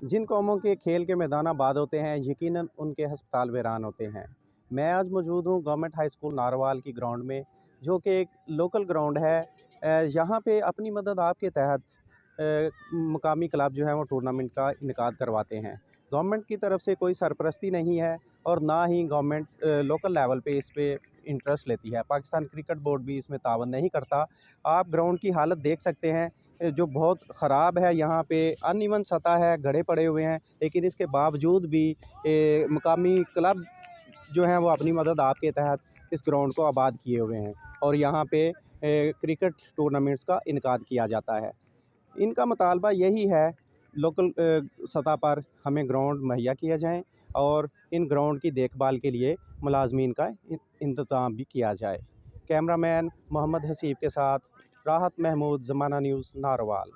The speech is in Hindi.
जिन कौमों के खेल के मैदान आबाद होते हैं, यकीनन उनके अस्पताल वीरान होते हैं। मैं आज मौजूद हूँ गवर्नमेंट हाई स्कूल नारवाल की ग्राउंड में, जो कि एक लोकल ग्राउंड है। यहाँ पे अपनी मदद आपके तहत मुकामी क्लब जो है वो टूर्नामेंट का इनकाद करवाते हैं। गवर्नमेंट की तरफ से कोई सरपरस्ती नहीं है और ना ही गवर्नमेंट लोकल लेवल पे इस पे इंटरेस्ट लेती है। पाकिस्तान क्रिकेट बोर्ड भी इसमें तावन नहीं करता। आप ग्राउंड की हालत देख सकते हैं, जो बहुत ख़राब है। यहाँ पे अनइवन सतह है, गड्ढे पड़े हुए हैं, लेकिन इसके बावजूद भी मुकामी क्लब जो हैं वो अपनी मदद आपके तहत इस ग्राउंड को आबाद किए हुए हैं और यहाँ पे क्रिकेट टूर्नामेंट्स का इनकाद किया जाता है। इनका मुतालबा यही है, लोकल सतह पर हमें ग्राउंड मुहैया किया जाएँ और इन ग्राउंड की देखभाल के लिए मुलाजमीन का इंतज़ाम भी किया जाए। कैमरामैन मोहम्मद हसीब के साथ राहत महमूद, ज़माना न्यूज़, नारवाल।